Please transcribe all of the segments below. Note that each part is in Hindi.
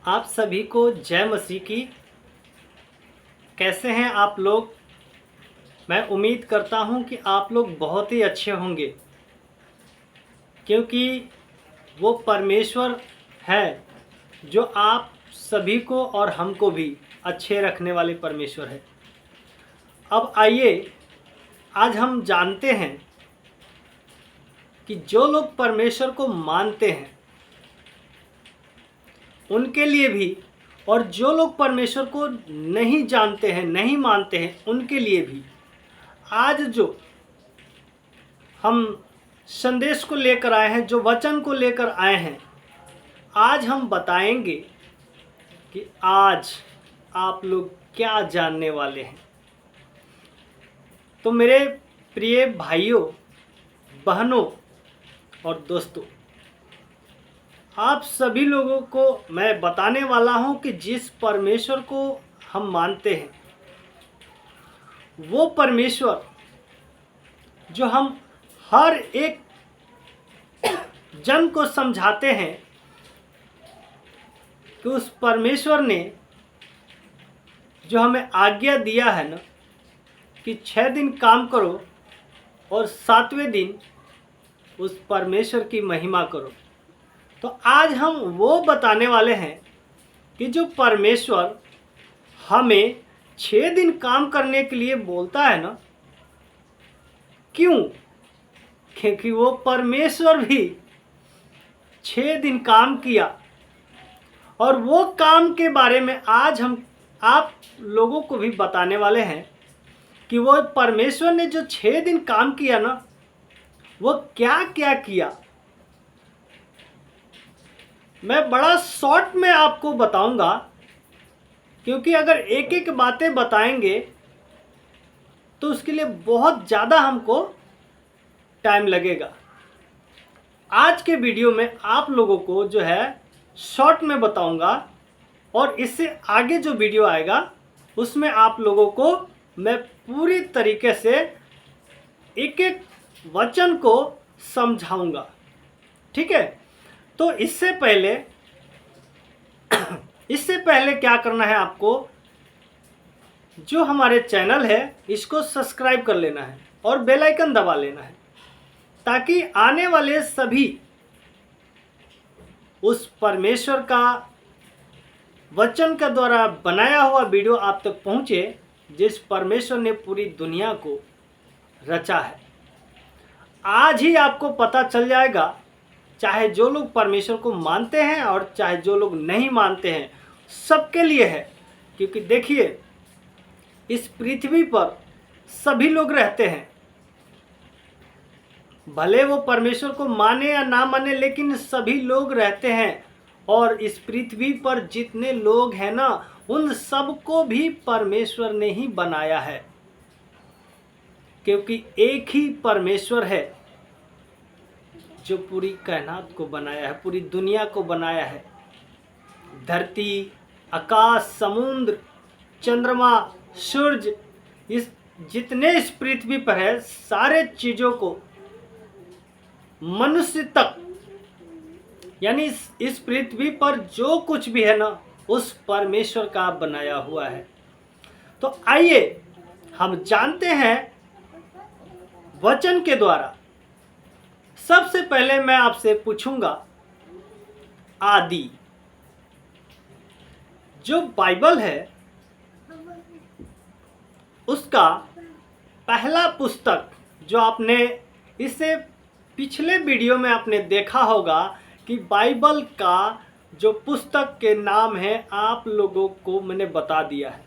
आप सभी को जय मसीह की। कैसे हैं आप लोग? मैं उम्मीद करता हूं कि आप लोग बहुत ही अच्छे होंगे, क्योंकि वो परमेश्वर है जो आप सभी को और हमको भी अच्छे रखने वाले परमेश्वर है। अब आइए, आज हम जानते हैं कि जो लोग परमेश्वर को मानते हैं उनके लिए भी, और जो लोग परमेश्वर को नहीं जानते हैं, नहीं मानते हैं, उनके लिए भी आज जो हम संदेश को लेकर आए हैं, जो वचन को लेकर आए हैं, आज हम बताएंगे कि आज आप लोग क्या जानने वाले हैं। तो मेरे प्रिय भाइयों, बहनों और दोस्तों, आप सभी लोगों को मैं बताने वाला हूं कि जिस परमेश्वर को हम मानते हैं, वो परमेश्वर जो हम हर एक जन को समझाते हैं कि उस परमेश्वर ने जो हमें आज्ञा दिया है ना कि 6 दिन काम करो और 7वें दिन उस परमेश्वर की महिमा करो। तो आज हम वो बताने वाले हैं कि जो परमेश्वर हमें 6 दिन काम करने के लिए बोलता है ना, क्यों? क्योंकि वो परमेश्वर भी 6 दिन काम किया, और वो काम के बारे में आज हम आप लोगों को भी बताने वाले हैं कि वो परमेश्वर ने जो 6 दिन काम किया ना, वो क्या क्या किया। मैं बड़ा शॉर्ट में आपको बताऊंगा, क्योंकि अगर एक एक बातें बताएंगे तो उसके लिए बहुत ज़्यादा हमको टाइम लगेगा। आज के वीडियो में आप लोगों को जो है शॉर्ट में बताऊंगा, और इससे आगे जो वीडियो आएगा उसमें आप लोगों को मैं पूरी तरीके से एक एक वचन को समझाऊंगा। ठीक है? तो इससे पहले क्या करना है आपको, जो हमारे चैनल है इसको सब्सक्राइब कर लेना है और बेल आइकन दबा लेना है, ताकि आने वाले सभी उस परमेश्वर का वचन के द्वारा बनाया हुआ वीडियो आप तक पहुंचे, जिस परमेश्वर ने पूरी दुनिया को रचा है। आज ही आपको पता चल जाएगा, चाहे जो लोग परमेश्वर को मानते हैं और चाहे जो लोग नहीं मानते हैं, सबके लिए है। क्योंकि देखिए, इस पृथ्वी पर सभी लोग रहते हैं, भले वो परमेश्वर को माने या ना माने, लेकिन सभी लोग रहते हैं। और इस पृथ्वी पर जितने लोग हैं ना, उन सबको भी परमेश्वर ने ही बनाया है, क्योंकि एक ही परमेश्वर है जो पूरी कायनात को बनाया है, पूरी दुनिया को बनाया है। धरती, आकाश, समुद्र, चंद्रमा, सूरज, इस जितने इस पृथ्वी पर है, सारे चीज़ों को, मनुष्य तक, यानी इस पृथ्वी पर जो कुछ भी है ना, उस परमेश्वर का बनाया हुआ है। तो आइए हम जानते हैं वचन के द्वारा। सबसे पहले मैं आपसे पूछूंगा, आदि जो बाइबल है उसका पहला पुस्तक, जो आपने इससे पिछले वीडियो में आपने देखा होगा कि बाइबल का जो पुस्तक के नाम है आप लोगों को मैंने बता दिया है।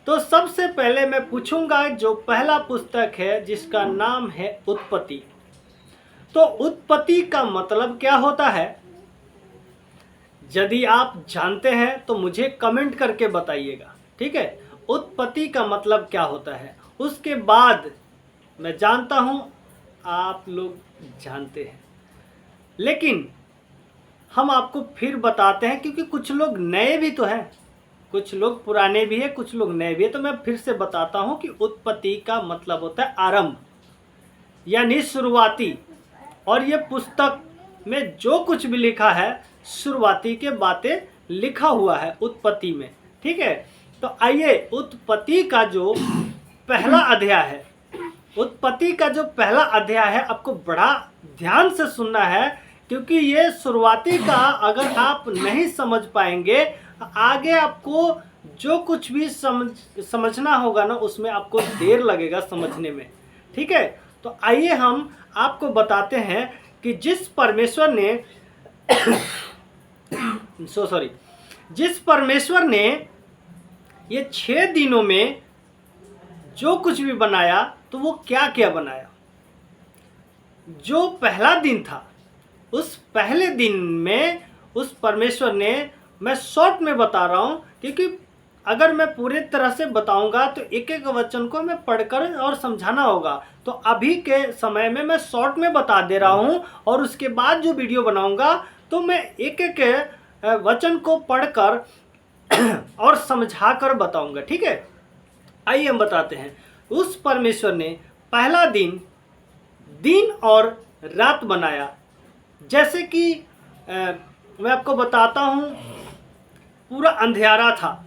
तो सबसे पहले मैं पूछूंगा, जो पहला पुस्तक है जिसका नाम है उत्पत्ति। तो उत्पत्ति का मतलब क्या होता है? यदि आप जानते हैं तो मुझे कमेंट करके बताइएगा। ठीक है? उत्पत्ति का मतलब क्या होता है, उसके बाद मैं जानता हूं आप लोग जानते हैं, लेकिन हम आपको फिर बताते हैं, क्योंकि कुछ लोग नए भी तो हैं, कुछ लोग पुराने भी हैं, कुछ लोग नए भी हैं। तो मैं फिर से बताता हूं कि उत्पत्ति का मतलब होता है आरंभ, यानी शुरुआती। और ये पुस्तक में जो कुछ भी लिखा है, शुरुआती के बातें लिखा हुआ है उत्पत्ति में। ठीक है, तो आइए उत्पत्ति का जो पहला अध्याय है, उत्पत्ति का जो पहला अध्याय है आपको बड़ा ध्यान से सुनना है, क्योंकि ये शुरुआती का अगर आप नहीं समझ पाएंगे आगे आपको जो कुछ भी समझना होगा ना उसमें आपको देर लगेगा समझने में। ठीक है, तो आइए हम आपको बताते हैं कि जिस परमेश्वर ने जिस परमेश्वर ने ये 6 दिनों में जो कुछ भी बनाया तो वो क्या क्या बनाया। जो पहला दिन था उस पहले दिन में उस परमेश्वर ने, मैं शॉर्ट में बता रहा हूँ क्योंकि अगर मैं पूरे तरह से बताऊंगा तो एक एक वचन को मैं पढ़कर और समझाना होगा, तो अभी के समय में मैं शॉर्ट में बता दे रहा हूँ और उसके बाद जो वीडियो बनाऊंगा तो मैं एक एक वचन को पढ़कर और समझा कर बताऊंगा। ठीक है, आइए हम बताते हैं। उस परमेश्वर ने पहला दिन दिन और रात बनाया। जैसे कि मैं आपको बताता हूँ, पूरा अंधियारा था,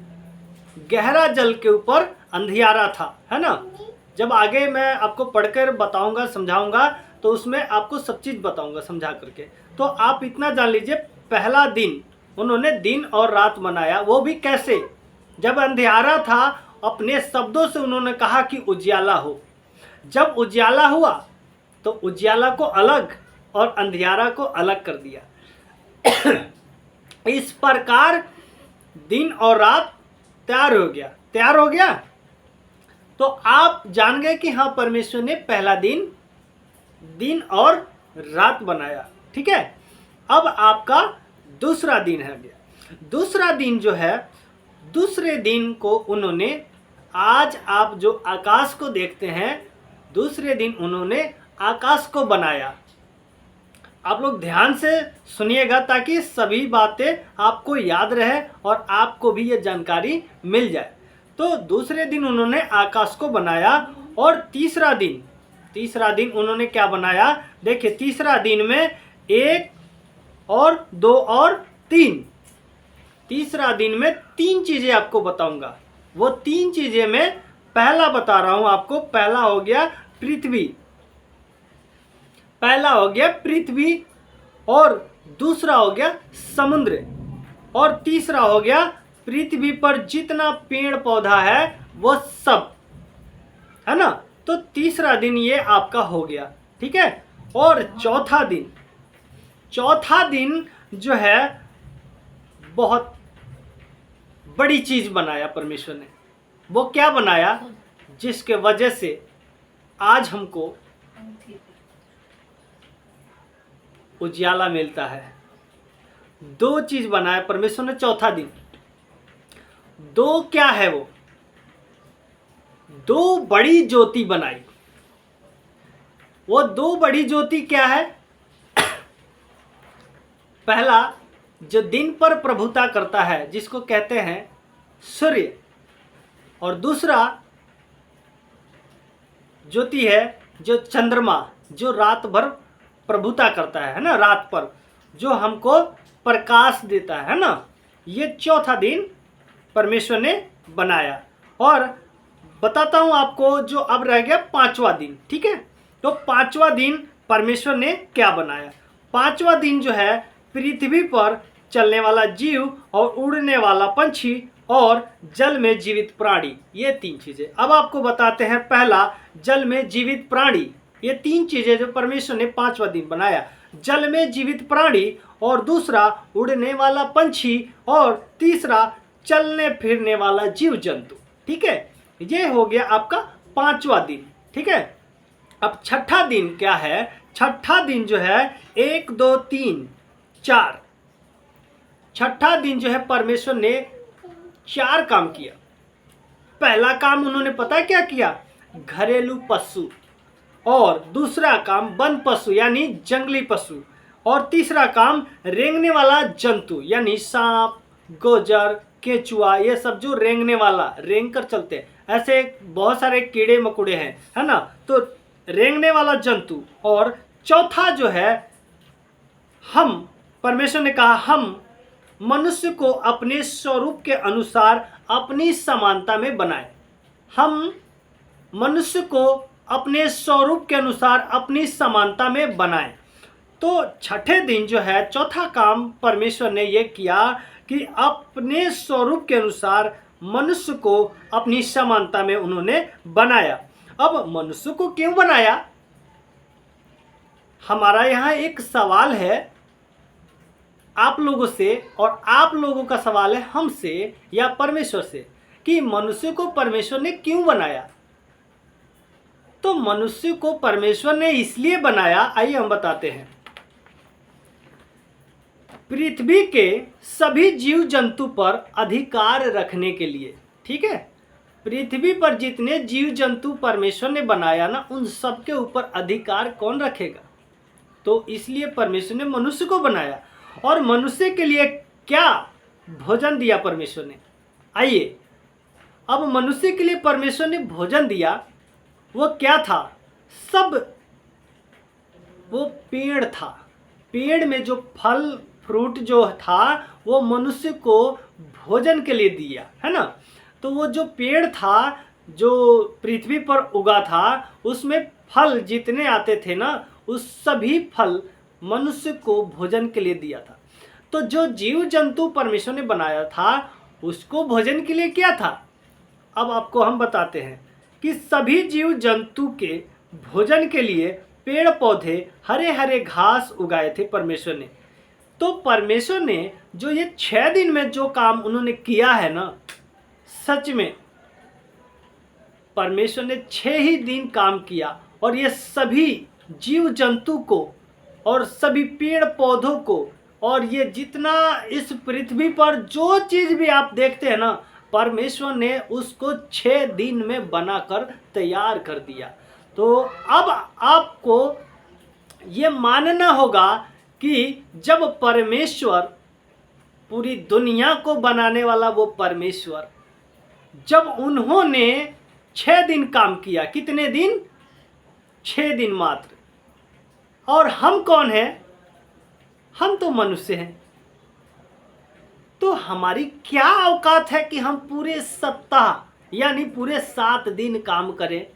गहरा जल के ऊपर अंधियारा था, है ना। जब आगे मैं आपको पढ़कर बताऊंगा समझाऊंगा तो उसमें आपको सब चीज़ बताऊंगा समझा करके। तो आप इतना जान लीजिए, पहला दिन उन्होंने दिन और रात बनाया। वो भी कैसे? जब अंधियारा था अपने शब्दों से उन्होंने कहा कि उजियाला हो। जब उजियाला हुआ तो उजियाला को अलग और अंधियारा को अलग कर दिया। इस प्रकार दिन और रात तैयार हो गया। तो आप जान गए कि हाँ, परमेश्वर ने पहला दिन दिन और रात बनाया। ठीक है, अब आपका दूसरा दिन है गया। दूसरा दिन जो है, दूसरे दिन को उन्होंने, आज आप जो आकाश को देखते हैं, दूसरे दिन उन्होंने आकाश को बनाया। आप लोग ध्यान से सुनिएगा ताकि सभी बातें आपको याद रहे और आपको भी ये जानकारी मिल जाए। तो दूसरे दिन उन्होंने आकाश को बनाया और तीसरा दिन उन्होंने क्या बनाया? देखिए, तीसरा दिन में 1 और 2 और 3, तीसरा दिन में 3 चीज़ें आपको बताऊंगा। वो 3 चीज़ें मैं पहला बता रहा हूं आपको। पहला हो गया पृथ्वी, और दूसरा हो गया समुद्र, और तीसरा हो गया पृथ्वी पर जितना पेड़ पौधा है वो सब, है ना। तो तीसरा दिन ये आपका हो गया। ठीक है, और चौथा दिन जो है बहुत बड़ी चीज बनाया परमेश्वर ने। वो क्या बनाया? जिसके वजह से आज हमको उजियाला मिलता है। 2 चीज बनाया परमेश्वर ने चौथा दिन। 2 क्या है? वो 2 बड़ी ज्योति बनाई। वो 2 बड़ी ज्योति क्या है? पहला जो दिन पर प्रभुता करता है जिसको कहते हैं सूर्य, और दूसरा ज्योति है जो चंद्रमा, जो रात भर प्रभुता करता है ना, रात पर जो हमको प्रकाश देता है ना। ये चौथा दिन परमेश्वर ने बनाया। और बताता हूं आपको जो अब रह गया 5वां दिन। ठीक है, तो 5वां दिन परमेश्वर ने क्या बनाया? 5वां दिन जो है पृथ्वी पर चलने वाला जीव और उड़ने वाला पंछी और जल में जीवित प्राणी, ये 3 चीजें। अब आपको बताते हैं, पहला जल में जीवित प्राणी, ये 3 चीजें जो परमेश्वर ने 5वां दिन बनाया। जल में जीवित प्राणी, और दूसरा उड़ने वाला पंछी, और तीसरा चलने फिरने वाला जीव जंतु। ठीक है, ये हो गया आपका 5वां दिन। ठीक है, अब छठा दिन क्या है? छठा दिन जो है 1 2 3 4, छठा दिन जो है परमेश्वर ने 4 काम किया। पहला काम उन्होंने पता क्या किया? घरेलू पशु, और दूसरा काम वन पशु यानी जंगली पशु, और तीसरा काम रेंगने वाला जंतु यानी सांप, गोजर, केचुआ, ये सब जो रेंगने वाला, रेंग कर चलते हैं। ऐसे बहुत सारे कीड़े मकोड़े हैं, है ना। तो रेंगने वाला जंतु, और चौथा जो है हम, परमेश्वर ने कहा हम मनुष्य को अपने स्वरूप के अनुसार अपनी समानता में बनाए। हम मनुष्य को अपने स्वरूप के अनुसार अपनी समानता में बनाए। तो छठे दिन जो है चौथा काम परमेश्वर ने ये किया कि अपने स्वरूप के अनुसार मनुष्य को अपनी समानता में उन्होंने बनाया। अब मनुष्य को क्यों बनाया? हमारा यहाँ एक सवाल है आप लोगों से, और आप लोगों का सवाल है हमसे या परमेश्वर से कि मनुष्य को परमेश्वर ने क्यों बनाया। तो मनुष्य को परमेश्वर ने इसलिए बनाया, आइए हम बताते हैं। पृथ्वी के सभी जीव जंतु पर अधिकार रखने के लिए, ठीक है। पृथ्वी पर जितने जीव जंतु परमेश्वर ने बनाया ना, उन सब के ऊपर अधिकार कौन रखेगा? तो इसलिए परमेश्वर ने मनुष्य को बनाया। और मनुष्य के लिए क्या भोजन दिया परमेश्वर ने? आइए, अब मनुष्य के लिए परमेश्वर ने भोजन दिया, वो क्या था? सब वो पेड़ था। पेड़ में जो फल फ्रूट जो था वो मनुष्य को भोजन के लिए दिया, है ना। तो वो जो पेड़ था जो पृथ्वी पर उगा था, उसमें फल जितने आते थे ना, उस सभी फल मनुष्य को भोजन के लिए दिया था। तो जो जीव जंतु परमेश्वर ने बनाया था उसको भोजन के लिए क्या था? अब आपको हम बताते हैं कि सभी जीव जंतु के भोजन के लिए पेड़ पौधे हरे हरे घास उगाए थे परमेश्वर ने। तो परमेश्वर ने जो ये 6 दिन में जो काम उन्होंने किया है ना, सच में परमेश्वर ने 6 ही दिन काम किया और ये सभी जीव जंतु को और सभी पेड़ पौधों को और ये जितना इस पृथ्वी पर जो चीज़ भी आप देखते हैं ना, परमेश्वर ने उसको 6 दिन में बनाकर तैयार कर दिया। तो अब आपको ये मानना होगा कि जब परमेश्वर, पूरी दुनिया को बनाने वाला वो परमेश्वर, जब उन्होंने 6 दिन काम किया, कितने दिन? 6 दिन मात्र। और हम कौन हैं? हम तो मनुष्य हैं। तो हमारी क्या औकात है कि हम पूरे सप्ताह यानी पूरे 7 दिन काम करें?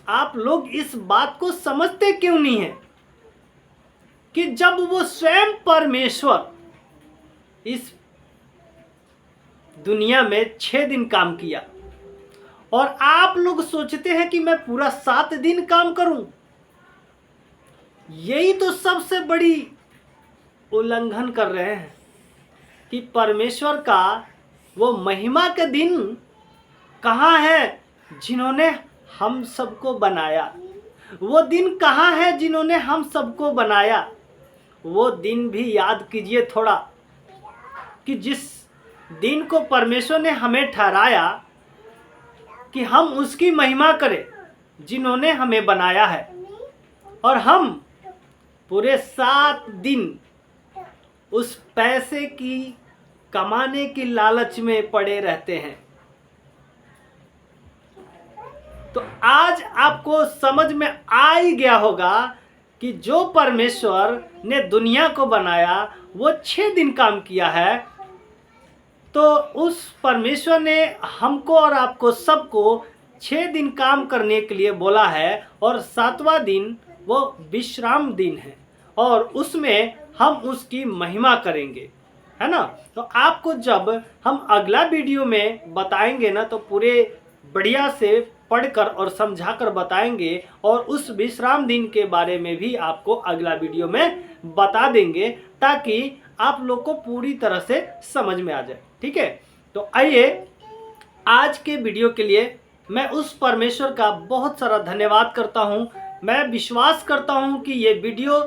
आप लोग इस बात को समझते क्यों नहीं है कि जब वो स्वयं परमेश्वर इस दुनिया में 6 दिन काम किया और आप लोग सोचते हैं कि मैं पूरा 7 दिन काम करूं? यही तो सबसे बड़ी उल्लंघन कर रहे हैं कि परमेश्वर का वो महिमा के दिन कहाँ है जिन्होंने हम सबको बनाया? वो दिन कहाँ है जिन्होंने हम सबको बनाया? वो दिन भी याद कीजिए थोड़ा कि जिस दिन को परमेश्वर ने हमें ठहराया कि हम उसकी महिमा करें, जिन्होंने हमें बनाया है, और हम पूरे 7 दिन उस पैसे की कमाने की लालच में पड़े रहते हैं। तो आज आपको समझ में आ ही गया होगा कि जो परमेश्वर ने दुनिया को बनाया वो 6 दिन काम किया है। तो उस परमेश्वर ने हमको और आपको सबको 6 दिन काम करने के लिए बोला है और 7वां दिन वो विश्राम दिन है और उसमें हम उसकी महिमा करेंगे, है ना। तो आपको जब हम अगला वीडियो में बताएंगे ना, तो पूरे बढ़िया से पढ़कर और समझाकर बताएंगे और उस विश्राम दिन के बारे में भी आपको अगला वीडियो में बता देंगे ताकि आप लोग को पूरी तरह से समझ में आ जाए, ठीक है। तो आइए, आज के वीडियो के लिए मैं उस परमेश्वर का बहुत सारा धन्यवाद करता हूँ। मैं विश्वास करता हूँ कि ये वीडियो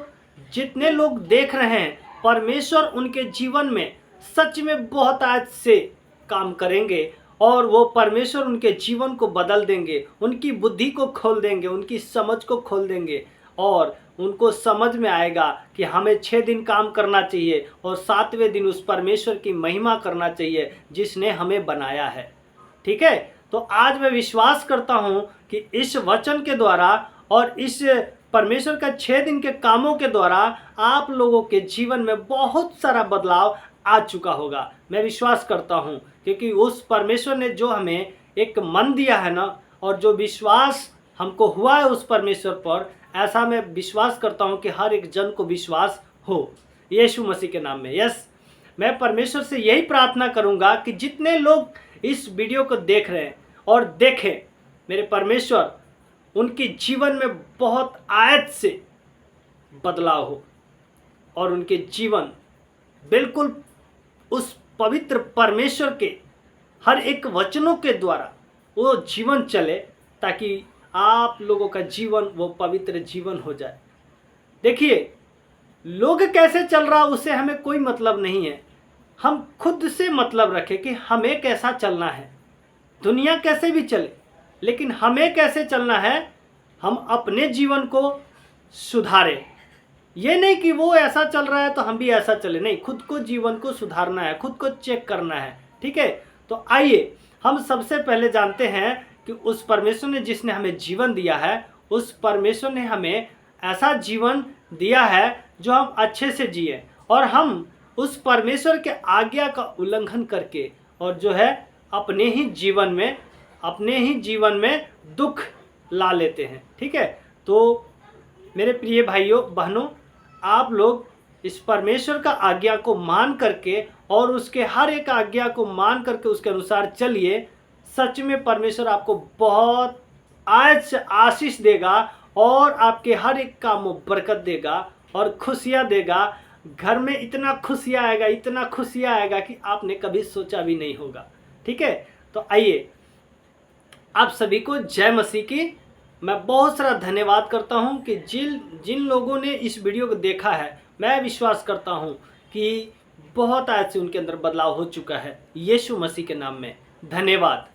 जितने लोग देख रहे हैं, परमेश्वर उनके जीवन में सच में बहुत आज से काम करेंगे और वो परमेश्वर उनके जीवन को बदल देंगे, उनकी बुद्धि को खोल देंगे, उनकी समझ को खोल देंगे और उनको समझ में आएगा कि हमें 6 दिन काम करना चाहिए और 7वें दिन उस परमेश्वर की महिमा करना चाहिए जिसने हमें बनाया है, ठीक है। तो आज मैं विश्वास करता हूँ कि इस वचन के द्वारा और इस परमेश्वर का 6 दिन के कामों के द्वारा आप लोगों के जीवन में बहुत सारा बदलाव आ चुका होगा। मैं विश्वास करता हूँ, क्योंकि उस परमेश्वर ने जो हमें एक मन दिया है ना, और जो विश्वास हमको हुआ है उस परमेश्वर पर, ऐसा मैं विश्वास करता हूँ कि हर एक जन को विश्वास हो यीशु मसीह के नाम में। यस, मैं परमेश्वर से यही प्रार्थना करूँगा कि जितने लोग इस वीडियो को देख रहे हैं और देखें, मेरे परमेश्वर उनके जीवन में बहुत आयत से बदलाव हो और उनके जीवन बिल्कुल उस पवित्र परमेश्वर के हर एक वचनों के द्वारा वो जीवन चले, ताकि आप लोगों का जीवन वो पवित्र जीवन हो जाए। देखिए, लोग कैसे चल रहा उससे हमें कोई मतलब नहीं है। हम खुद से मतलब रखें कि हमें कैसा चलना है। दुनिया कैसे भी चले, लेकिन हमें कैसे चलना है, हम अपने जीवन को सुधारें। ये नहीं कि वो ऐसा चल रहा है तो हम भी ऐसा चले, नहीं, खुद को जीवन को सुधारना है, खुद को चेक करना है। ठीक है, तो आइए हम सबसे पहले जानते हैं कि उस परमेश्वर ने जिसने हमें जीवन दिया है, उस परमेश्वर ने हमें ऐसा जीवन दिया है जो हम अच्छे से जिए, और हम उस परमेश्वर के आज्ञा का उल्लंघन करके और जो है अपने ही जीवन में दुख ला लेते हैं। ठीक है, तो मेरे प्रिय भाइयों बहनों, आप लोग इस परमेश्वर का आज्ञा को मान करके और उसके हर एक आज्ञा को मान करके उसके अनुसार चलिए। सच में परमेश्वर आपको बहुत आशीष देगा और आपके हर एक काम में बरकत देगा और खुशियाँ देगा। घर में इतना खुशियाँ आएगा कि आपने कभी सोचा भी नहीं होगा। ठीक है, तो आइए, आप सभी को जय मसीह की। मैं बहुत सारा धन्यवाद करता हूं कि जिन लोगों ने इस वीडियो को देखा है, मैं विश्वास करता हूं कि बहुत आज से उनके अंदर बदलाव हो चुका है। यीशु मसीह के नाम में धन्यवाद।